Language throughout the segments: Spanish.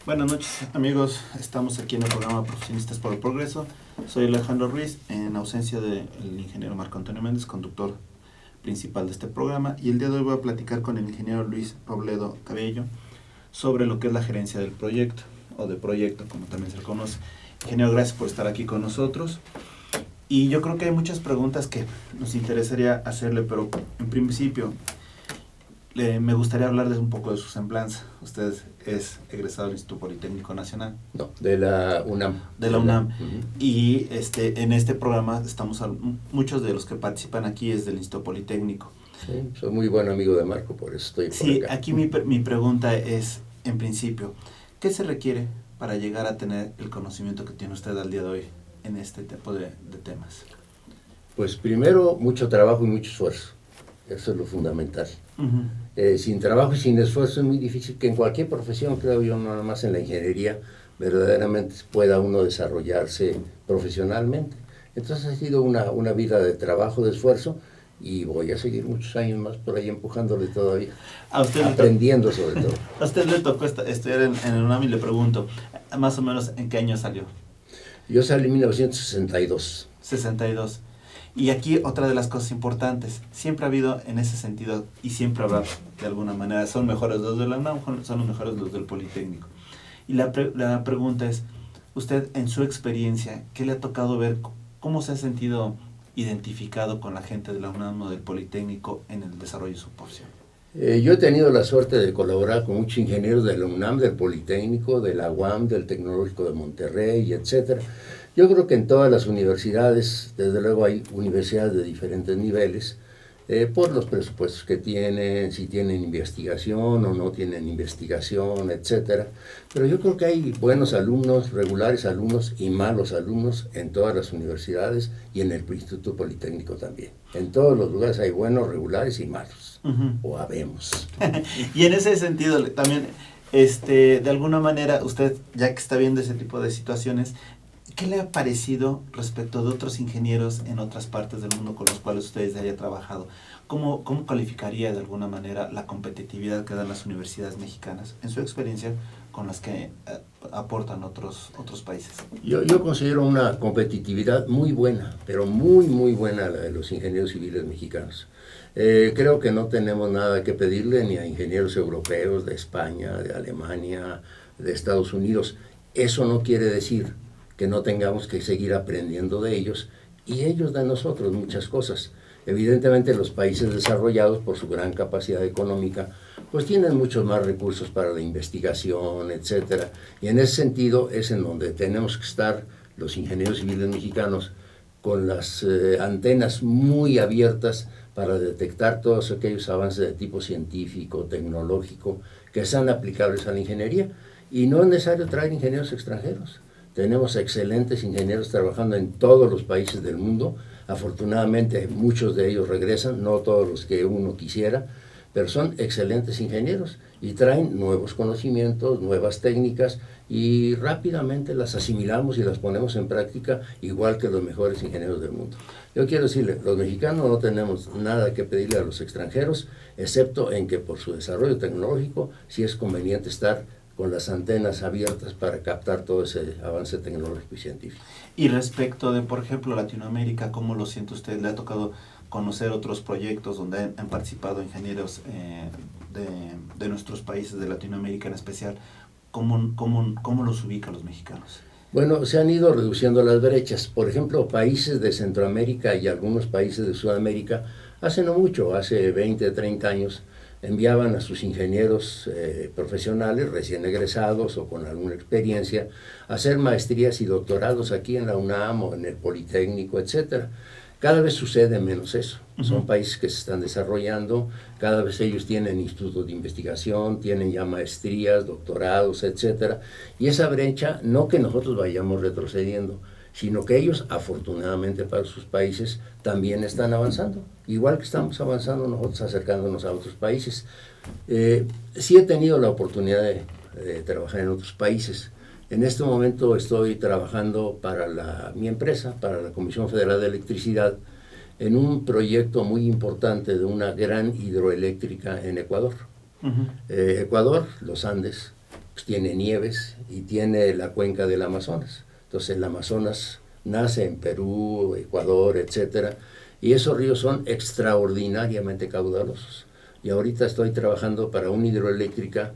Buenas noches, amigos. Estamos aquí en el programa Profesionistas por el Progreso. Soy Alejandro Ruiz, en ausencia del ingeniero Marco Antonio Méndez, conductor principal de este programa. Y el día de hoy voy a platicar con el ingeniero Luis Robledo Cabello sobre lo que es la gerencia del proyecto, o de proyecto, como también se le conoce. Ingeniero, gracias por estar aquí con nosotros. Y yo creo que hay muchas preguntas que nos interesaría hacerle, pero en principio me gustaría hablarles un poco de su semblanza. Usted es egresado del Instituto Politécnico Nacional. No, de la UNAM. De la UNAM. Y en este programa muchos de los que participan aquí es del Instituto Politécnico. Sí, soy muy buen amigo de Marco, por eso estoy por acá. Aquí mi pregunta es, en principio, ¿qué se requiere para llegar a tener el conocimiento que tiene usted al día de hoy en este tipo de temas? Pues primero, mucho trabajo y mucho esfuerzo. Eso es lo fundamental. Sin trabajo y sin esfuerzo es muy difícil que en cualquier profesión, creo yo, no nada más en la ingeniería, verdaderamente pueda uno desarrollarse profesionalmente. Entonces ha sido una vida de trabajo, de esfuerzo, y voy a seguir muchos años más por ahí empujándole todavía, aprendiendo sobre todo. A usted le tocó estudiar en el UNAM y le pregunto, más o menos, ¿en qué año salió? Yo salí en 1962. 62. Y aquí otra de las cosas importantes, siempre ha habido en ese sentido, y siempre habrá de alguna manera, son mejores los de la UNAM, son los mejores los del Politécnico. Y la pregunta es, usted en su experiencia, ¿qué le ha tocado ver? ¿Cómo se ha sentido identificado con la gente de la UNAM o del Politécnico en el desarrollo de su profesión? Yo he tenido la suerte de colaborar con muchos ingenieros de la UNAM, del Politécnico, de la UAM, del Tecnológico de Monterrey, etcétera. Yo creo que en todas las universidades, desde luego hay universidades de diferentes niveles, por los presupuestos que tienen, si tienen investigación o no tienen investigación, etcétera. Pero yo creo que hay buenos alumnos, regulares alumnos y malos alumnos en todas las universidades y en el Instituto Politécnico también. En todos los lugares hay buenos, regulares y malos, o habemos. Y en ese sentido también, de alguna manera, usted, ya que está viendo ese tipo de situaciones, ¿qué le ha parecido respecto de otros ingenieros en otras partes del mundo con los cuales ustedes hayan trabajado? ¿Cómo calificaría de alguna manera la competitividad que dan las universidades mexicanas en su experiencia con las que aportan otros países? Yo considero una competitividad muy buena, pero muy, muy buena la de los ingenieros civiles mexicanos. Creo que no tenemos nada que pedirle ni a ingenieros europeos de España, de Alemania, de Estados Unidos. Eso no quiere decir que no tengamos que seguir aprendiendo de ellos y ellos de nosotros muchas cosas. Evidentemente los países desarrollados, por su gran capacidad económica, pues tienen muchos más recursos para la investigación, etcétera. Y en ese sentido es en donde tenemos que estar los ingenieros civiles mexicanos con las antenas muy abiertas para detectar todos aquellos avances de tipo científico, tecnológico, que sean aplicables a la ingeniería. Y no es necesario traer ingenieros extranjeros. Tenemos excelentes ingenieros trabajando en todos los países del mundo. Afortunadamente muchos de ellos regresan, no todos los que uno quisiera, pero son excelentes ingenieros y traen nuevos conocimientos, nuevas técnicas y rápidamente las asimilamos y las ponemos en práctica igual que los mejores ingenieros del mundo. Yo quiero decirle, los mexicanos no tenemos nada que pedirle a los extranjeros, excepto en que por su desarrollo tecnológico sí es conveniente estar con las antenas abiertas para captar todo ese avance tecnológico y científico. Y respecto de, por ejemplo, Latinoamérica, ¿cómo lo siente usted? ¿Le ha tocado conocer otros proyectos donde han participado ingenieros de nuestros países, de Latinoamérica en especial? ¿Cómo los ubican los mexicanos? Bueno, se han ido reduciendo las brechas. Por ejemplo, países de Centroamérica y algunos países de Sudamérica, hace no mucho, hace 20, 30 años, enviaban a sus ingenieros profesionales recién egresados o con alguna experiencia a hacer maestrías y doctorados aquí en la UNAM o en el Politécnico, etcétera. Cada vez sucede menos eso. Son países que se están desarrollando, cada vez ellos tienen institutos de investigación, tienen ya maestrías, doctorados, etcétera. Y esa brecha, no que nosotros vayamos retrocediendo, sino que ellos, afortunadamente para sus países, también están avanzando. Igual que estamos avanzando nosotros acercándonos a otros países. Sí he tenido la oportunidad de trabajar en otros países. En este momento estoy trabajando para mi empresa, para la Comisión Federal de Electricidad, en un proyecto muy importante de una gran hidroeléctrica en Ecuador. Ecuador, los Andes, pues tiene nieves y tiene la cuenca del Amazonas. Entonces el Amazonas nace en Perú, Ecuador, etcétera, y esos ríos son extraordinariamente caudalosos. Y ahorita estoy trabajando para una hidroeléctrica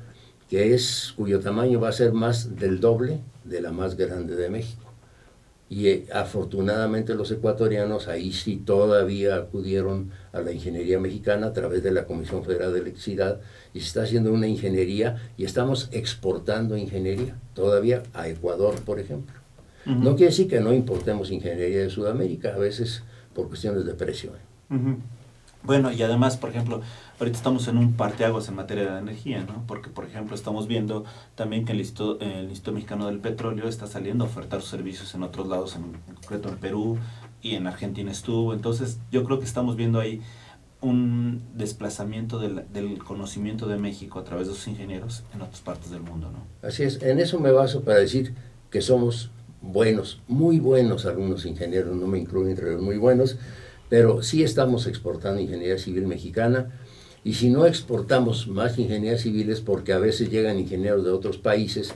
cuyo tamaño va a ser más del doble de la más grande de México. Y afortunadamente los ecuatorianos ahí sí todavía acudieron a la ingeniería mexicana a través de la Comisión Federal de Electricidad, y se está haciendo una ingeniería y estamos exportando ingeniería todavía a Ecuador, por ejemplo. No quiere decir que no importemos ingeniería de Sudamérica, a veces por cuestiones de precio. Bueno, y además, por ejemplo, ahorita estamos en un parteaguas en materia de energía, ¿no? Porque, por ejemplo, estamos viendo también que el Instituto Mexicano del Petróleo está saliendo a ofertar sus servicios en otros lados, en concreto en Perú y en Argentina estuvo. Entonces, yo creo que estamos viendo ahí un desplazamiento del conocimiento de México a través de sus ingenieros en otras partes del mundo, ¿no? Así es, en eso me baso para decir que somos buenos, muy buenos algunos ingenieros, no me incluyo entre los muy buenos, pero sí estamos exportando ingeniería civil mexicana, y si no exportamos más ingenierías civiles, porque a veces llegan ingenieros de otros países,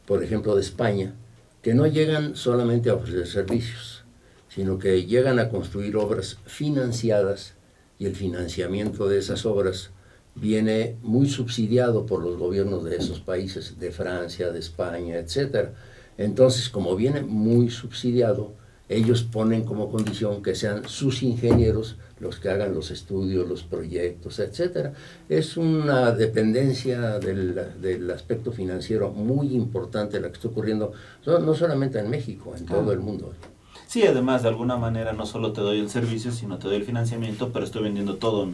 por ejemplo de España, que no llegan solamente a ofrecer servicios, sino que llegan a construir obras financiadas, y el financiamiento de esas obras viene muy subsidiado por los gobiernos de esos países, de Francia, de España, etc. Entonces, como viene muy subsidiado, ellos ponen como condición que sean sus ingenieros los que hagan los estudios, los proyectos, etc. Es una dependencia del aspecto financiero muy importante la que está ocurriendo, no solamente en México, en todo el mundo. Sí, además, de alguna manera, no solo te doy el servicio, sino te doy el financiamiento, pero estoy vendiendo todo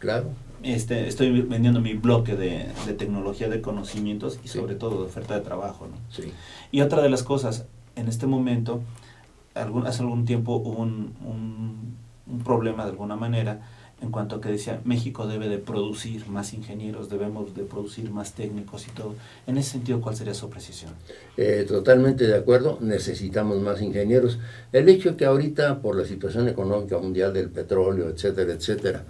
Claro. Estoy vendiendo mi bloque de tecnología, de conocimientos y sobre todo de oferta de trabajo, ¿no? Sí. Y otra de las cosas, en este momento, hace algún tiempo hubo un problema de alguna manera en cuanto a que decía México debe de producir más ingenieros, debemos de producir más técnicos y todo. En ese sentido, ¿cuál sería su precisión? Totalmente de acuerdo, necesitamos más ingenieros. El hecho de que ahorita, por la situación económica mundial del petróleo, etcétera, etcétera,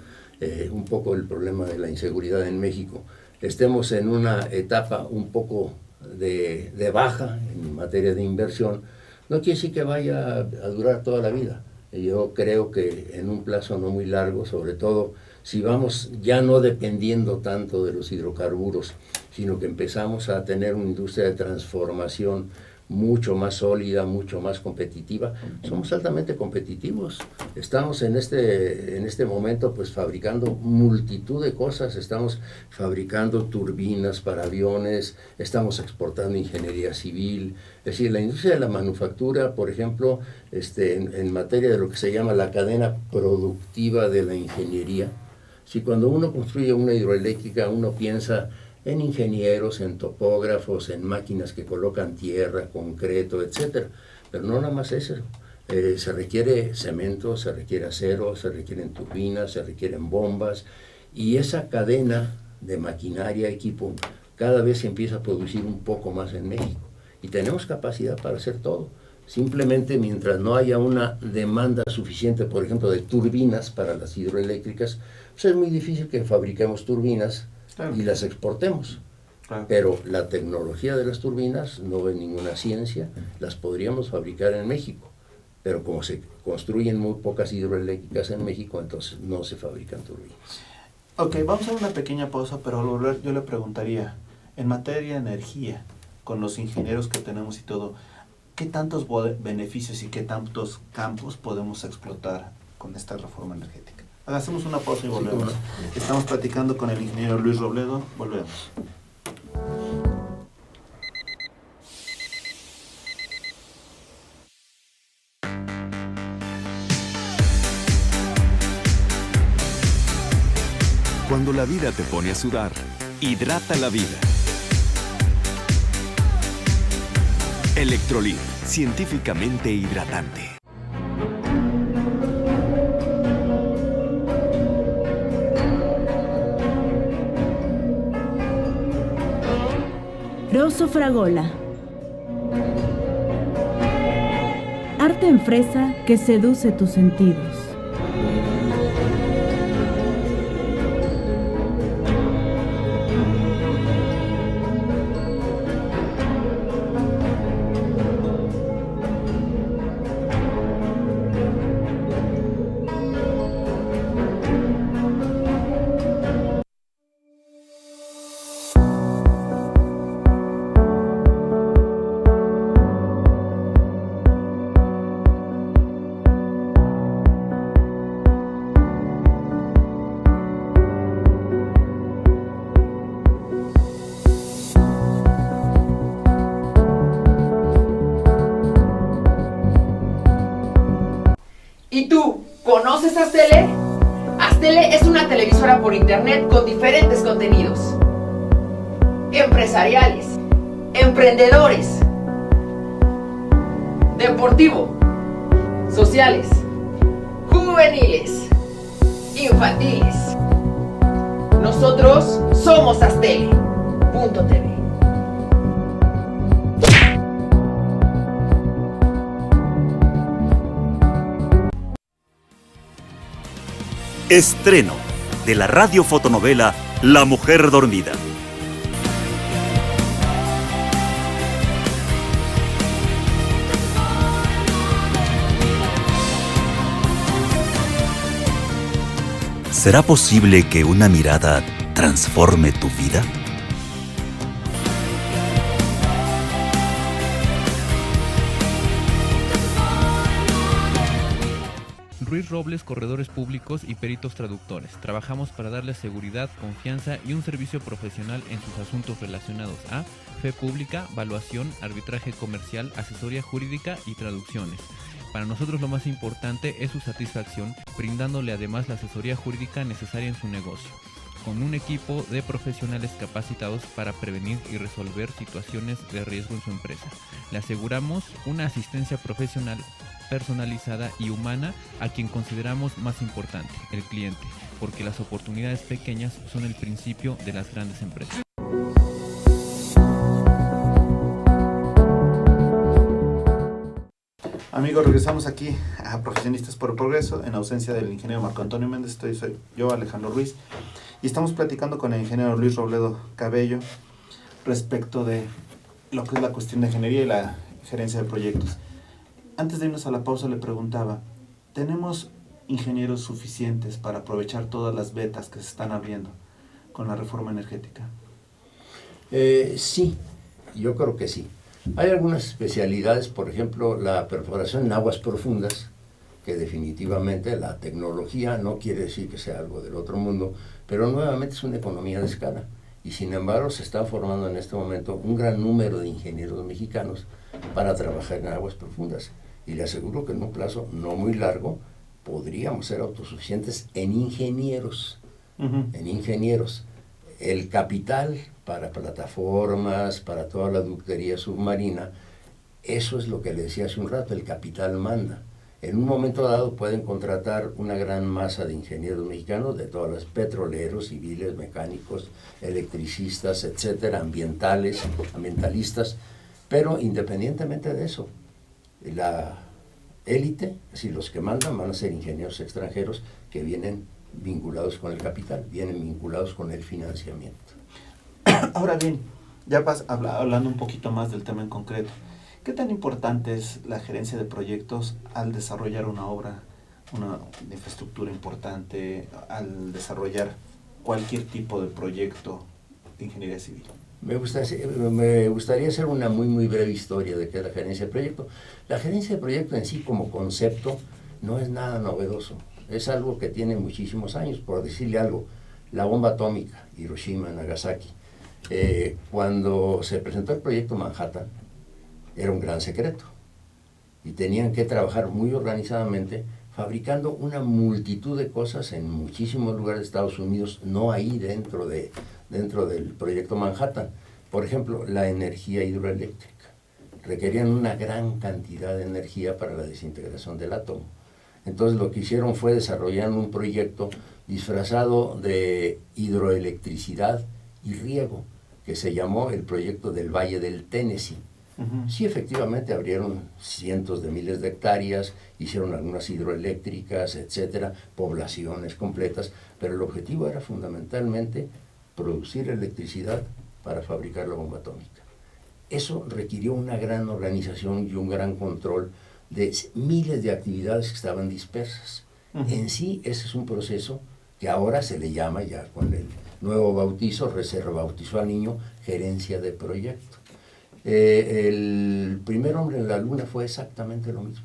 un poco el problema de la inseguridad en México, estemos en una etapa un poco de baja en materia de inversión, no quiere decir que vaya a durar toda la vida. Yo creo que en un plazo no muy largo, sobre todo si vamos ya no dependiendo tanto de los hidrocarburos, sino que empezamos a tener una industria de transformación mucho más sólida, mucho más competitiva. Somos altamente competitivos. Estamos en este momento pues fabricando multitud de cosas. Estamos fabricando turbinas para aviones, estamos exportando ingeniería civil. Es decir, la industria de la manufactura, por ejemplo, en materia de lo que se llama la cadena productiva de la ingeniería, si cuando uno construye una hidroeléctrica uno piensa en ingenieros, en topógrafos, en máquinas que colocan tierra, concreto, etc. Pero no nada más eso. Se requiere cemento, se requiere acero, se requieren turbinas, se requieren bombas, y esa cadena de maquinaria, equipo, cada vez se empieza a producir un poco más en México. Y tenemos capacidad para hacer todo. Simplemente mientras no haya una demanda suficiente, por ejemplo, de turbinas para las hidroeléctricas, pues es muy difícil que fabriquemos turbinas. Claro. Y las exportemos. Claro. Pero la tecnología de las turbinas no es ninguna ciencia, las podríamos fabricar en México, pero como se construyen muy pocas hidroeléctricas en México, entonces no se fabrican turbinas. Ok, vamos a hacer una pequeña pausa, pero al volver yo le preguntaría, en materia de energía, con los ingenieros que tenemos y todo, ¿qué tantos beneficios y qué tantos campos podemos explotar con esta reforma energética? Hacemos una pausa y volvemos. Sí, estamos platicando con el ingeniero Luis Robledo. Volvemos. Cuando la vida te pone a sudar, hidrata la vida. Electrolit, científicamente hidratante. Rosso Fragola. Arte en fresa que seduce tus sentidos. ¿Conoces Astele? Astele es una televisora por internet con diferentes contenidos empresariales, emprendedores, deportivo, sociales, juveniles, infantiles. Nosotros somos Astele.tv. Estreno de la radiofotonovela La Mujer Dormida. ¿Será posible que una mirada transforme tu vida? Ruiz Robles, corredores públicos y peritos traductores. Trabajamos para darles seguridad, confianza y un servicio profesional en sus asuntos relacionados a fe pública, valuación, arbitraje comercial, asesoría jurídica y traducciones. Para nosotros lo más importante es su satisfacción, brindándole además la asesoría jurídica necesaria en su negocio, con un equipo de profesionales capacitados para prevenir y resolver situaciones de riesgo en su empresa. Le aseguramos una asistencia profesional personalizada y humana a quien consideramos más importante, el cliente, porque las oportunidades pequeñas son el principio de las grandes empresas. Amigos, regresamos aquí a Profesionistas por el Progreso, en ausencia del ingeniero Marco Antonio Méndez. Soy yo, Alejandro Ruiz, y estamos platicando con el ingeniero Luis Robledo Cabello respecto de lo que es la cuestión de ingeniería y la gerencia de proyectos. Antes de irnos a la pausa le preguntaba, ¿tenemos ingenieros suficientes para aprovechar todas las vetas que se están abriendo con la reforma energética? Sí, yo creo que sí. Hay algunas especialidades, por ejemplo, la perforación en aguas profundas, que definitivamente la tecnología no quiere decir que sea algo del otro mundo, pero nuevamente es una economía de escala. Y sin embargo se está formando en este momento un gran número de ingenieros mexicanos para trabajar en aguas profundas. Y le aseguro que en un plazo no muy largo podríamos ser autosuficientes en ingenieros. En ingenieros. El capital para plataformas, para toda la ductería submarina, eso es lo que le decía hace un rato, el capital manda. En un momento dado pueden contratar una gran masa de ingenieros mexicanos de todas las petroleros, civiles, mecánicos, electricistas, etcétera, ambientalistas, pero independientemente de eso, la élite, es decir, los que mandan van a ser ingenieros extranjeros que vienen vinculados con el capital, vienen vinculados con el financiamiento. Ahora bien, ya hablando un poquito más del tema en concreto, ¿qué tan importante es la gerencia de proyectos al desarrollar una obra, una infraestructura importante, al desarrollar cualquier tipo de proyecto de ingeniería civil? Me gustaría hacer una muy breve historia de qué es la gerencia de proyecto. La gerencia de proyecto en sí como concepto no es nada novedoso, es algo que tiene muchísimos años. Por decirle algo, la bomba atómica, Hiroshima, Nagasaki, cuando se presentó el proyecto Manhattan, era un gran secreto y tenían que trabajar muy organizadamente fabricando una multitud de cosas en muchísimos lugares de Estados Unidos, no ahí dentro del proyecto Manhattan. Por ejemplo, la energía hidroeléctrica. Requerían una gran cantidad de energía para la desintegración del átomo. Entonces lo que hicieron fue desarrollar un proyecto disfrazado de hidroelectricidad y riego, que se llamó el proyecto del Valle del Tennessee. Sí, efectivamente abrieron cientos de miles de hectáreas, hicieron algunas hidroeléctricas, etcétera, poblaciones completas, pero el objetivo era fundamentalmente producir electricidad para fabricar la bomba atómica. Eso requirió una gran organización y un gran control de miles de actividades que estaban dispersas. En sí, ese es un proceso que ahora se le llama, ya con el nuevo bautizo, rebautizó al niño, gerencia de proyecto. El primer hombre en la luna fue exactamente lo mismo.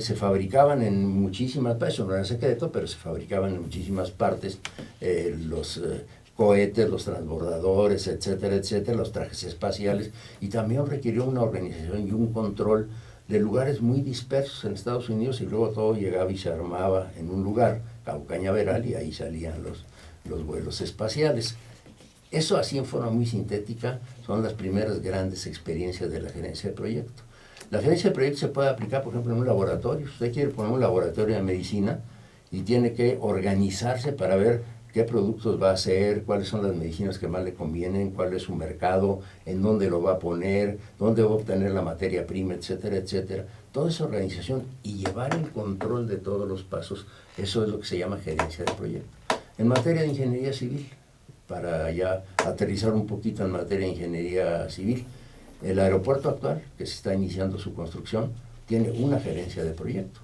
Se fabricaban en muchísimas, eso no era secreto, pero se fabricaban en muchísimas partes los cohetes, los transbordadores, etcétera, etcétera, los trajes espaciales, y también requirió una organización y un control de lugares muy dispersos en Estados Unidos y luego todo llegaba y se armaba en un lugar, Cabo Cañaveral, y ahí salían los vuelos espaciales. Eso así en forma muy sintética son las primeras grandes experiencias de la gerencia de proyecto. La gerencia de proyecto se puede aplicar, por ejemplo, en un laboratorio. Usted quiere poner un laboratorio de medicina y tiene que organizarse para ver qué productos va a hacer, cuáles son las medicinas que más le convienen, cuál es su mercado, en dónde lo va a poner, dónde va a obtener la materia prima, etcétera, etcétera. Toda esa organización y llevar el control de todos los pasos, eso es lo que se llama gerencia de proyecto. En materia de ingeniería civil, para ya aterrizar un poquito en materia de ingeniería civil, el aeropuerto actual, que se está iniciando su construcción, tiene una gerencia de proyecto.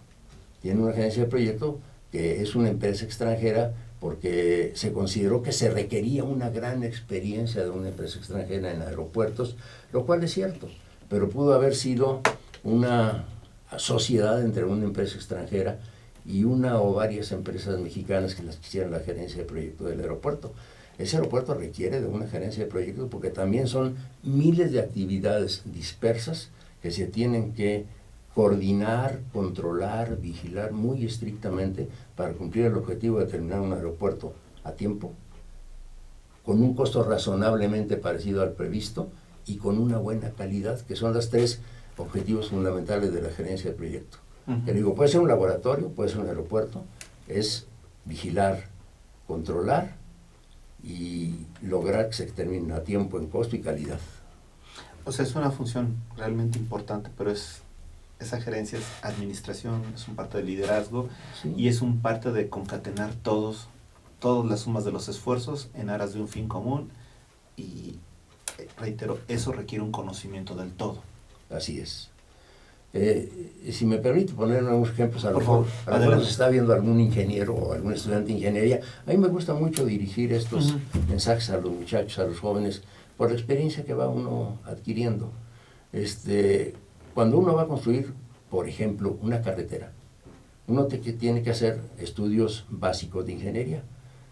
Tiene una gerencia de proyecto que es una empresa extranjera porque se consideró que se requería una gran experiencia de una empresa extranjera en aeropuertos, lo cual es cierto, pero pudo haber sido una sociedad entre una empresa extranjera y una o varias empresas mexicanas que las quisieran la gerencia de proyecto del aeropuerto. Ese aeropuerto requiere de una gerencia de proyectos porque también son miles de actividades dispersas que se tienen que coordinar, controlar, vigilar muy estrictamente para cumplir el objetivo de terminar un aeropuerto a tiempo, con un costo razonablemente parecido al previsto y con una buena calidad, que son los 3 objetivos fundamentales de la gerencia de proyecto. Que digo, puede ser un laboratorio, puede ser un aeropuerto, es vigilar, controlar y lograr que se termine a tiempo en costo y calidad. O sea, es una función realmente importante, pero esa gerencia es administración, es un parte de liderazgo, sí, y es un parte de concatenar todas las sumas de los esfuerzos en aras de un fin común y, reitero, eso requiere un conocimiento del todo. Así es. Si me permite poner unos ejemplos, a lo mejor nos está viendo algún ingeniero o algún estudiante de ingeniería. A mí me gusta mucho dirigir estos mensajes a los muchachos, a los jóvenes, por la experiencia que va uno adquiriendo. Cuando uno va a construir, por ejemplo, una carretera, uno tiene que hacer estudios básicos de ingeniería.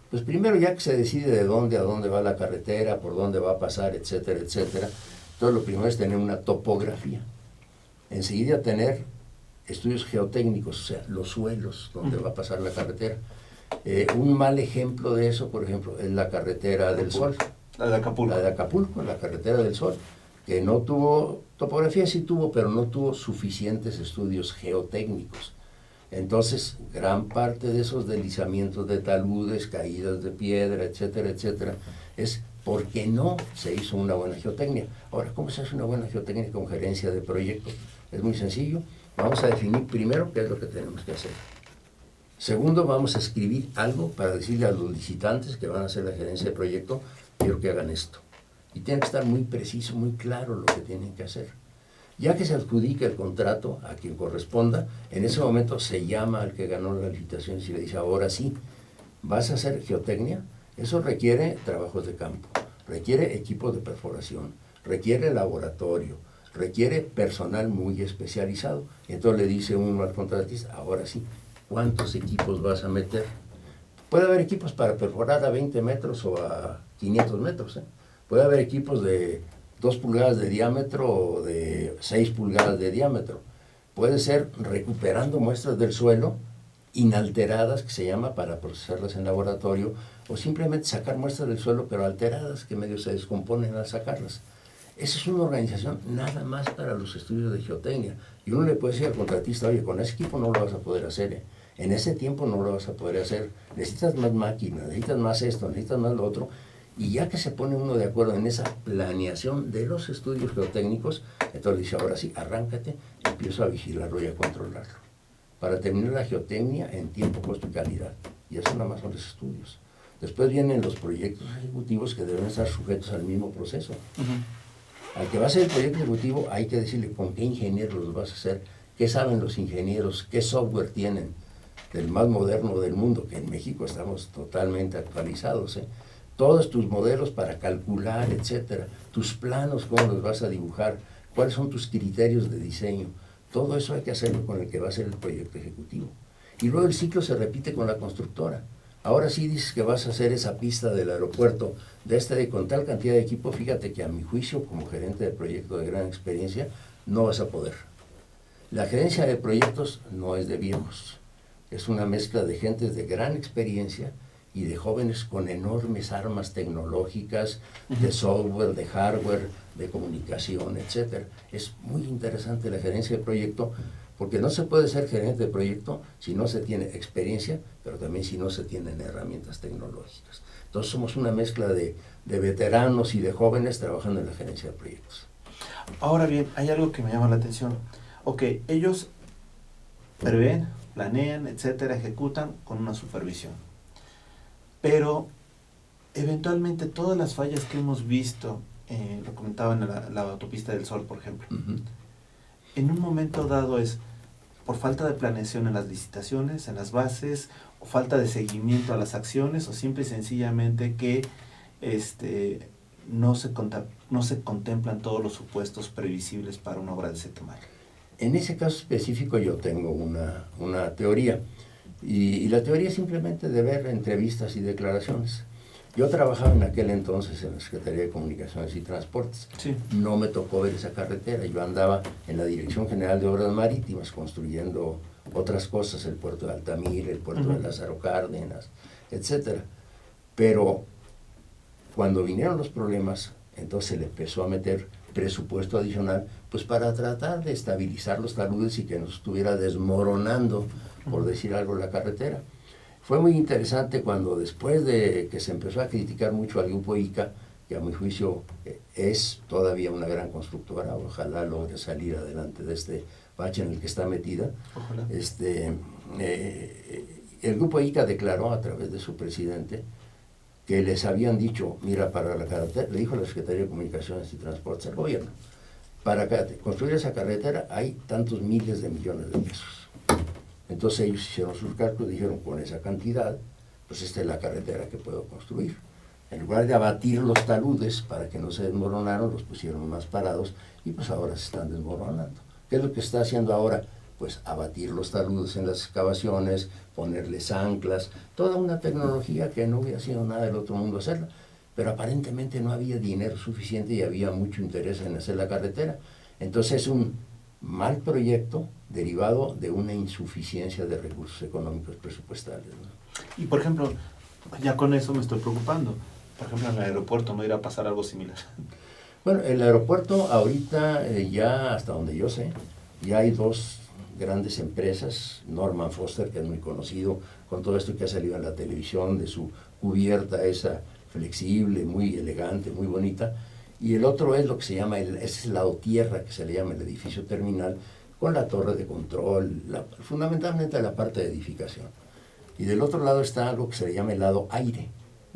Pues primero, ya que se decide de dónde a dónde va la carretera, por dónde va a pasar, etcétera, etcétera, entonces lo primero es tener una topografía. Enseguida tener estudios geotécnicos, o sea, los suelos donde va a pasar la carretera. Un mal ejemplo de eso, por ejemplo, es la carretera del Sol. La de Acapulco. La de Acapulco, la carretera del Sol, que no tuvo, topografía sí tuvo, pero no tuvo suficientes estudios geotécnicos. Entonces, gran parte de esos deslizamientos de taludes, caídas de piedra, etcétera, etcétera, es porque no se hizo una buena geotecnia. Ahora, ¿cómo se hace una buena geotecnia con gerencia de proyecto? Es muy sencillo. Vamos a definir primero qué es lo que tenemos que hacer. Segundo, vamos a escribir algo para decirle a los licitantes que van a hacer la gerencia de proyecto, quiero que hagan esto. Y tiene que estar muy preciso, muy claro lo que tienen que hacer. Ya que se adjudica el contrato a quien corresponda, en ese momento se llama al que ganó la licitación y se le dice, ahora sí, ¿vas a hacer geotecnia? Eso requiere trabajos de campo, requiere equipos de perforación, requiere laboratorio, requiere personal muy especializado. Entonces le dice uno al contratista, ahora sí, ¿cuántos equipos vas a meter? Puede haber equipos para perforar a 20 metros o a 500 metros. Puede haber equipos de 2 pulgadas de diámetro o de 6 pulgadas de diámetro. Puede ser recuperando muestras del suelo inalteradas, que se llama, para procesarlas en laboratorio, o simplemente sacar muestras del suelo pero alteradas, que medio se descomponen al sacarlas. Esa es una organización nada más para los estudios de geotecnia. Y uno le puede decir al contratista, oye, con ese equipo no lo vas a poder hacer, en ese tiempo no lo vas a poder hacer, necesitas más máquinas, necesitas más esto, necesitas más lo otro. Y ya que se pone uno de acuerdo en esa planeación de los estudios geotécnicos, entonces dice, ahora sí, arráncate, empiezo a vigilarlo y a controlarlo, para terminar la geotecnia en tiempo, costo y calidad. Y eso nada más son los estudios. Después vienen los proyectos ejecutivos que deben estar sujetos al mismo proceso. Al que va a hacer el proyecto ejecutivo hay que decirle con qué ingenieros los vas a hacer, qué saben los ingenieros, qué software tienen, del más moderno del mundo, que en México estamos totalmente actualizados, Todos tus modelos para calcular, etcétera, tus planos, cómo los vas a dibujar, cuáles son tus criterios de diseño. Todo eso hay que hacerlo con el que va a ser el proyecto ejecutivo. Y luego el ciclo se repite con la constructora. Ahora sí dices que vas a hacer esa pista del aeropuerto con tal cantidad de equipo, fíjate que a mi juicio, como gerente de proyecto de gran experiencia, no vas a poder. La gerencia de proyectos no es de viejos, es una mezcla de gentes de gran experiencia y de jóvenes con enormes armas tecnológicas, de software, de hardware, de comunicación, etc. Es muy interesante la gerencia de proyecto, porque no se puede ser gerente de proyecto si no se tiene experiencia, pero también si no se tienen herramientas tecnológicas. Entonces somos una mezcla de veteranos y de jóvenes trabajando en la gerencia de proyectos. Ahora bien, hay algo que me llama la atención. Ok, ellos prevén, planean, etcétera, ejecutan con una supervisión. Pero eventualmente todas las fallas que hemos visto, lo comentaba en la autopista del Sol, por ejemplo, en un momento dado es por falta de planeación en las licitaciones, en las bases, o falta de seguimiento a las acciones, o simple y sencillamente que no se contemplan todos los supuestos previsibles para una obra de ese tamaño. En ese caso específico yo tengo una teoría, y la teoría es simplemente de ver entrevistas y declaraciones. Yo trabajaba en aquel entonces en la Secretaría de Comunicaciones y Transportes. Sí. No me tocó ver esa carretera, yo andaba en la Dirección General de Obras Marítimas construyendo otras cosas, el puerto de Altamira, el puerto de Lázaro Cárdenas, etc. Pero cuando vinieron los problemas, entonces se le empezó a meter presupuesto adicional, pues para tratar de estabilizar los taludes y que no estuviera desmoronando, por decir algo, la carretera. Fue muy interesante cuando después de que se empezó a criticar mucho al Grupo ICA, que a mi juicio es todavía una gran constructora, ojalá logre salir adelante de este bache en el que está metida. Ojalá. El Grupo ICA declaró a través de su presidente que les habían dicho, mira, para la carretera, le dijo a la Secretaría de Comunicaciones y Transportes al gobierno, para construir esa carretera hay tantos miles de millones de pesos. Entonces ellos hicieron sus cálculos y dijeron, con esa cantidad, pues esta es la carretera que puedo construir. En lugar de abatir los taludes para que no se desmoronaron, los pusieron más parados y pues ahora se están desmoronando. ¿Qué es lo que está haciendo ahora? Pues abatir los taludes en las excavaciones, ponerles anclas, toda una tecnología que no hubiera sido nada del otro mundo hacerla. Pero aparentemente no había dinero suficiente y había mucho interés en hacer la carretera. Entonces es un mal proyecto derivado de una insuficiencia de recursos económicos presupuestales, ¿no? Y por ejemplo, ya con eso me estoy preocupando. Por ejemplo, en el aeropuerto no irá a pasar algo similar. Bueno, el aeropuerto ahorita ya, hasta donde yo sé, ya hay dos grandes empresas, Norman Foster, que es muy conocido con todo esto que ha salido en la televisión, de su cubierta esa flexible, muy elegante, muy bonita, y el otro es lo que se llama, es el lado tierra, que se le llama el edificio terminal, con la torre de control, fundamentalmente la parte de edificación. Y del otro lado está algo que se le llama el lado aire,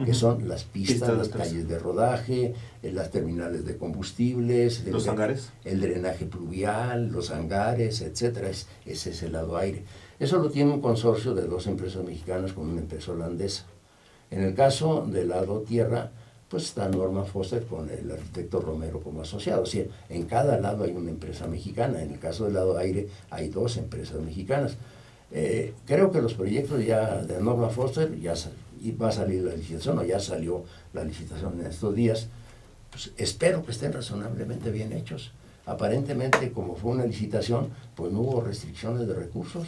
que son las pistas, las calles de rodaje, las terminales de combustibles, los hangares, el drenaje pluvial, los hangares, etcétera. Ese es el lado aire. Eso lo tiene un consorcio de dos empresas mexicanas con una empresa holandesa. En el caso del lado tierra, pues está Norman Foster con el arquitecto Romero como asociado. O sea, en cada lado hay una empresa mexicana. En el caso del lado aire hay dos empresas mexicanas. Creo que los proyectos ya de Norman Foster y va a salir la licitación, o ya salió la licitación en estos días, pues espero que estén razonablemente bien hechos. Aparentemente, como fue una licitación, pues no hubo restricciones de recursos,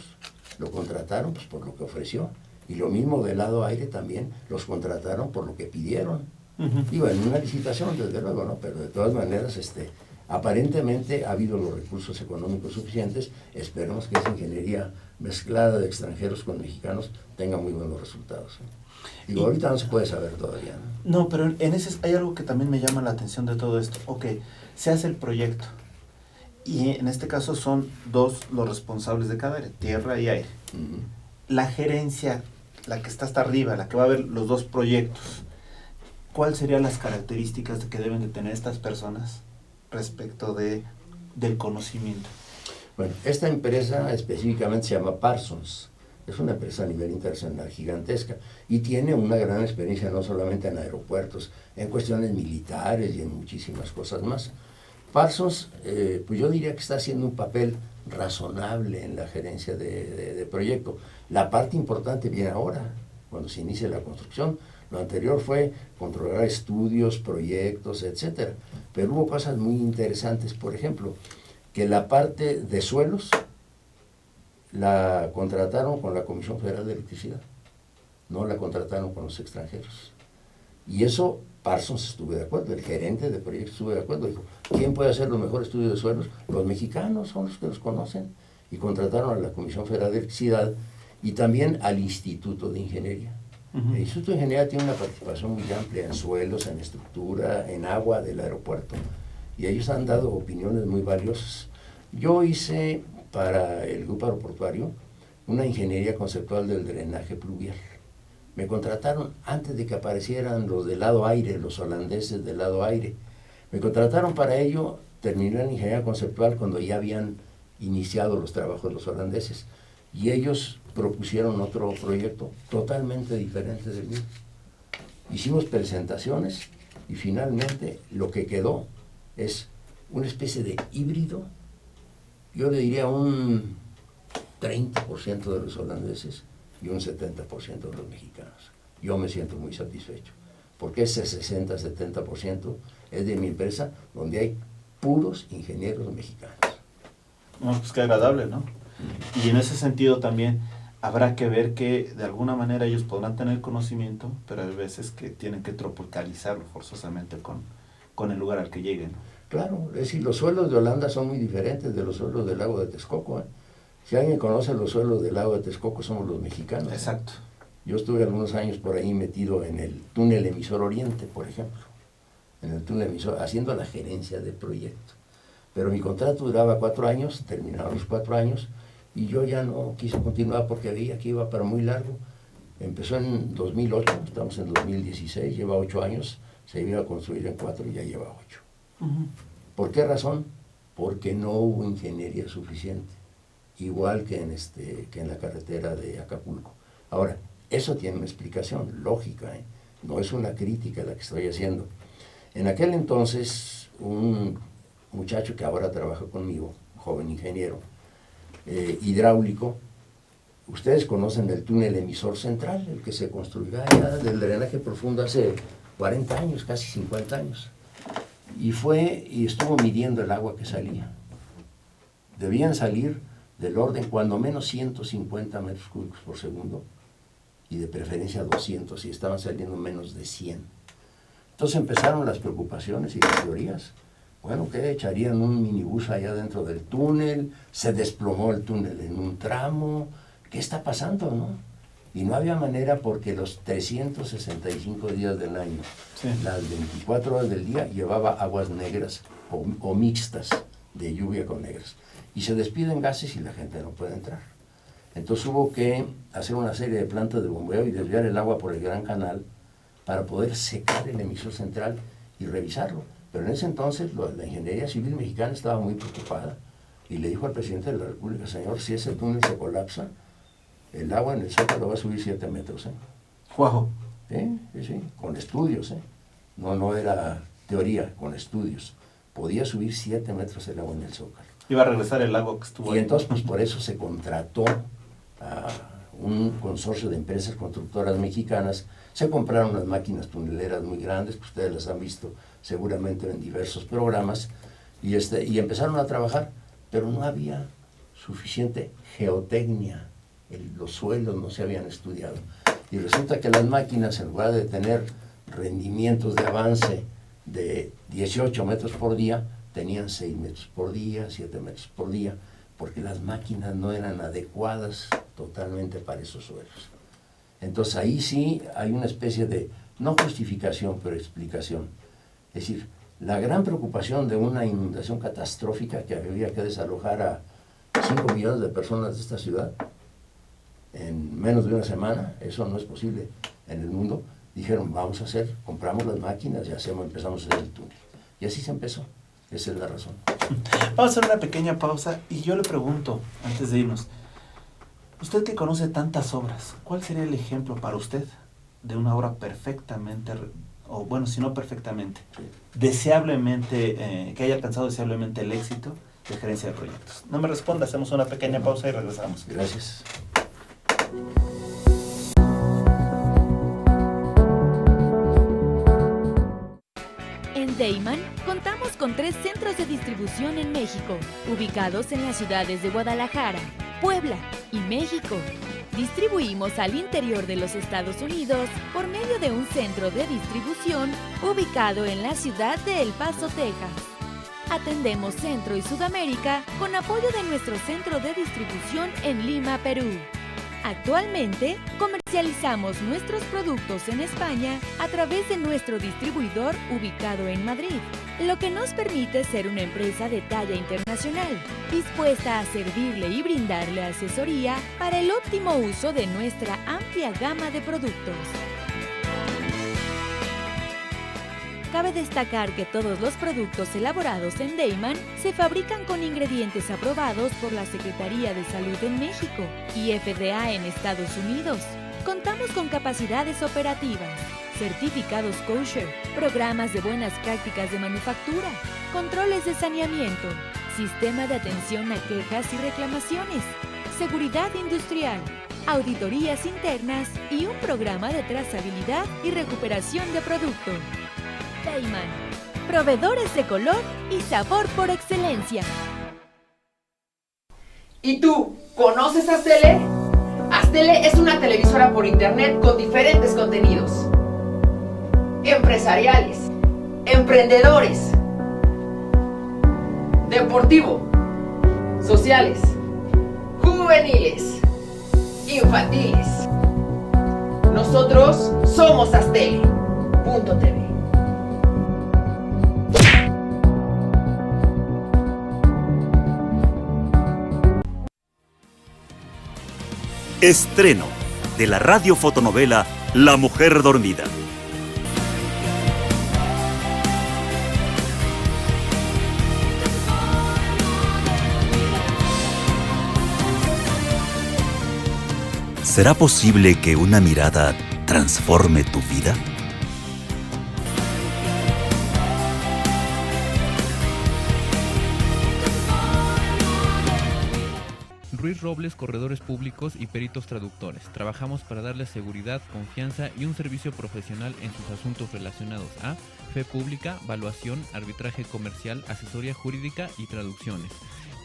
lo contrataron pues por lo que ofreció, y lo mismo del lado aire también, los contrataron por lo que pidieron. Digo, en una licitación, desde luego, ¿no? Pero de todas maneras, aparentemente ha habido los recursos económicos suficientes. Esperemos que esa ingeniería mezclada de extranjeros con mexicanos tenga muy buenos resultados, ¿eh? Digo, ahorita no se puede saber todavía, ¿no? No, pero en ese hay algo que también me llama la atención de todo esto. Ok, se hace el proyecto y en este caso son dos los responsables de cada área, tierra y aire. La gerencia, la que está hasta arriba, la que va a ver los dos proyectos, ¿cuáles serían las características que deben de tener estas personas respecto del conocimiento? Bueno, esta empresa específicamente se llama Parsons. Es una empresa a nivel internacional gigantesca y tiene una gran experiencia no solamente en aeropuertos, en cuestiones militares y en muchísimas cosas más. Parsons, pues yo diría que está haciendo un papel razonable en la gerencia de proyecto. La parte importante viene ahora, cuando se inicia la construcción. Lo anterior fue controlar estudios, proyectos, etcétera. Pero hubo cosas muy interesantes, por ejemplo, que la parte de suelos la contrataron con la Comisión Federal de Electricidad, no la contrataron con los extranjeros. Y eso Parsons estuvo de acuerdo, el gerente de proyecto estuvo de acuerdo, dijo, ¿quién puede hacer los mejores estudios de suelos? Los mexicanos son los que los conocen, y contrataron a la Comisión Federal de Electricidad y también al Instituto de Ingeniería. El Instituto de Ingeniería tiene una participación muy amplia en suelos, en estructura, en agua del aeropuerto, y ellos han dado opiniones muy valiosas. Yo hice para el grupo aeroportuario una ingeniería conceptual del drenaje pluvial. Me contrataron antes de que aparecieran los del lado aire, los holandeses del lado aire. Me contrataron para ello, terminé la ingeniería conceptual cuando ya habían iniciado los trabajos de los holandeses. Y ellos propusieron otro proyecto totalmente diferente del mío. Hicimos presentaciones y finalmente lo que quedó es una especie de híbrido, yo le diría un 30% de los holandeses y un 70% de los mexicanos. Yo me siento muy satisfecho, porque ese 60-70% es de mi empresa, donde hay puros ingenieros mexicanos. No, pues qué agradable, ¿no? Y en ese sentido también habrá que ver que de alguna manera ellos podrán tener conocimiento, pero hay veces que tienen que tropicalizarlo forzosamente con el lugar al que lleguen. Claro, es decir, los suelos de Holanda son muy diferentes de los suelos del lago de Texcoco, ¿eh? Si alguien conoce los suelos del lago de Texcoco, somos los mexicanos. Exacto. Yo estuve algunos años por ahí metido en el túnel emisor Oriente, por ejemplo, en el túnel emisor, haciendo la gerencia del proyecto. Pero mi contrato duraba 4 años, terminaron los 4 años, y yo ya no quise continuar porque veía que iba para muy largo. Empezó en 2008, estamos en 2016, lleva 8 años, se iba a construir en 4 y ya lleva 8. ¿Por qué razón? Porque no hubo ingeniería suficiente, igual que en la carretera de Acapulco. Ahora, eso tiene una explicación lógica, ¿eh? No es una crítica la que estoy haciendo. En aquel entonces, un muchacho que ahora trabaja conmigo, joven ingeniero, hidráulico, ustedes conocen el túnel emisor central, el que se construyó allá del drenaje profundo hace 40 años, casi 50 años. Y fue y estuvo midiendo el agua que salía. Debían salir del orden cuando menos 150 metros cúbicos por segundo, y de preferencia 200, y estaban saliendo menos de 100. Entonces empezaron las preocupaciones y las teorías. Bueno, ¿qué? Echarían un minibús allá dentro del túnel, se desplomó el túnel en un tramo, ¿qué está pasando, no? Y no había manera porque los 365 días del año, sí, las 24 horas del día, llevaba aguas negras o mixtas, de lluvia con negras. Y se despiden gases y la gente no puede entrar. Entonces hubo que hacer una serie de plantas de bombeo y desviar el agua por el Gran Canal para poder secar el emisor central y revisarlo. Pero en ese entonces la ingeniería civil mexicana estaba muy preocupada y le dijo al presidente de la República: señor, si ese túnel se colapsa, el agua en el Zócalo va a subir 7 metros. ¡Wow! Sí, con estudios. No era teoría, con estudios. Podía subir 7 metros el agua en el Zócalo. Iba a regresar el lago que estuvo ahí. Y entonces, pues por eso se contrató a un consorcio de empresas constructoras mexicanas. Se compraron unas máquinas tuneleras muy grandes, que ustedes las han visto seguramente en diversos programas, y empezaron a trabajar, pero no había suficiente geotecnia. Los suelos no se habían estudiado. Y resulta que las máquinas, en lugar de tener rendimientos de avance de 18 metros por día, tenían 6 metros por día, 7 metros por día, porque las máquinas no eran adecuadas totalmente para esos suelos. Entonces ahí sí hay una especie de, no justificación, pero explicación. Es decir, la gran preocupación de una inundación catastrófica que había que desalojar a 5 millones de personas de esta ciudad en menos de una semana, eso no es posible en el mundo. Dijeron, vamos a hacer, compramos las máquinas y empezamos a hacer el túnel. Y así se empezó. Esa es la razón. Vamos a hacer una pequeña pausa y yo le pregunto, antes de irnos, usted que conoce tantas obras, ¿cuál sería el ejemplo para usted de una obra perfectamente, o bueno, si no perfectamente, deseablemente, que haya alcanzado deseablemente el éxito de gerencia de proyectos? No me responda, hacemos una pequeña pausa y regresamos. Gracias. En Deiman contamos con 3 centros de distribución en México, ubicados en las ciudades de Guadalajara, Puebla y México. Distribuimos al interior de los Estados Unidos por medio de un centro de distribución ubicado en la ciudad de El Paso, Texas. Atendemos Centro y Sudamérica con apoyo de nuestro centro de distribución en Lima, Perú. Actualmente, comercializamos nuestros productos en España a través de nuestro distribuidor ubicado en Madrid, lo que nos permite ser una empresa de talla internacional, dispuesta a servirle y brindarle asesoría para el óptimo uso de nuestra amplia gama de productos. Cabe destacar que todos los productos elaborados en Deiman se fabrican con ingredientes aprobados por la Secretaría de Salud en México y FDA en Estados Unidos. Contamos con capacidades operativas, certificados kosher, programas de buenas prácticas de manufactura, controles de saneamiento, sistema de atención a quejas y reclamaciones, seguridad industrial, auditorías internas y un programa de trazabilidad y recuperación de producto. Deiman, proveedores de color y sabor por excelencia. ¿Y tú, conoces Astele? Astele es una televisora por internet con diferentes contenidos empresariales, emprendedores, deportivo, sociales, juveniles, infantiles. Nosotros somos Astele.tv. Estreno de la radiofotonovela La Mujer Dormida. ¿Será posible que una mirada transforme tu vida? Ruiz Robles, corredores públicos y peritos traductores. Trabajamos para darles seguridad, confianza y un servicio profesional en sus asuntos relacionados a fe pública, valuación, arbitraje comercial, asesoría jurídica y traducciones.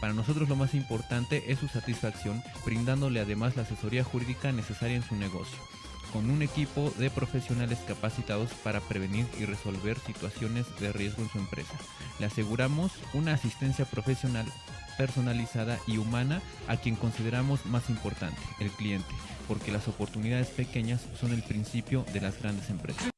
Para nosotros lo más importante es su satisfacción, brindándole además la asesoría jurídica necesaria en su negocio, con un equipo de profesionales capacitados para prevenir y resolver situaciones de riesgo en su empresa. Le aseguramos una asistencia profesional personalizada y humana a quien consideramos más importante, el cliente, porque las oportunidades pequeñas son el principio de las grandes empresas.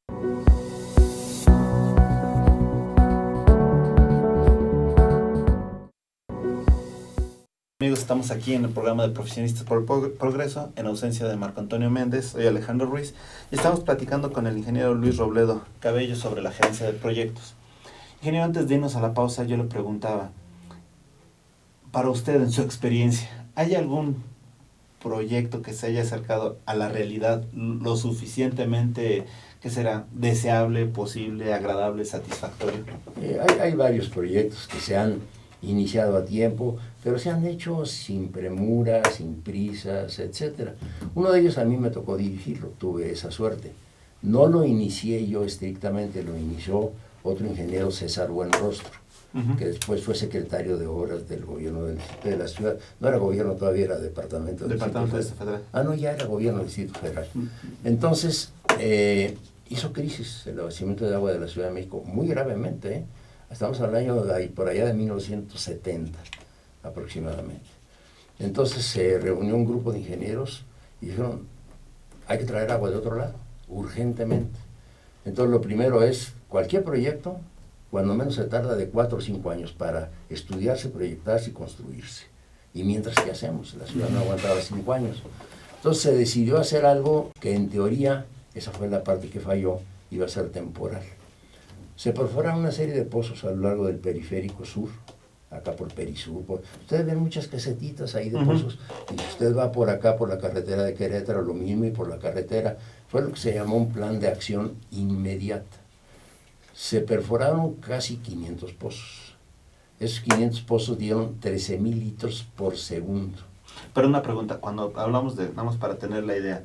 Amigos, estamos aquí en el programa de Profesionistas por el Progreso, en ausencia de Marco Antonio Méndez. Soy Alejandro Ruiz y estamos platicando con el ingeniero Luis Robledo Cabello sobre la gerencia de proyectos. Ingeniero, antes de irnos a la pausa, yo le preguntaba, para usted, en su experiencia, ¿hay algún proyecto que se haya acercado a la realidad lo suficientemente, ¿qué será?, deseable, posible, agradable, satisfactorio? Hay varios proyectos que se han iniciado a tiempo, pero se han hecho sin premura, sin prisas, etc. Uno de ellos a mí me tocó dirigirlo, tuve esa suerte. No lo inicié yo estrictamente, lo inició otro ingeniero, César Buenrostro, que después fue secretario de Obras del gobierno de la ciudad. No era gobierno todavía, era departamento del Distrito Federal. No, ya era gobierno del Distrito Federal. Entonces, hizo crisis el abastecimiento de agua de la Ciudad de México, muy gravemente, ¿eh? Estamos hablando por allá de 1970 aproximadamente. Entonces se reunió un grupo de ingenieros y dijeron, hay que traer agua de otro lado, urgentemente. Entonces lo primero es, cualquier proyecto, cuando menos se tarda de 4 o 5 años para estudiarse, proyectarse y construirse. Y mientras, ¿qué hacemos? La ciudad no aguantaba 5 años. Entonces se decidió hacer algo que en teoría, esa fue la parte que falló, iba a ser temporal. Se perforaron una serie de pozos a lo largo del periférico sur, acá por Perisur. Ustedes ven muchas casetitas ahí de pozos, y si usted va por acá, por la carretera de Querétaro, lo mismo, y por la carretera, fue lo que se llamó un plan de acción inmediata. Se perforaron casi 500 pozos. Esos 500 pozos dieron 13,000 litros por segundo. Pero una pregunta, cuando hablamos de, vamos para tener la idea,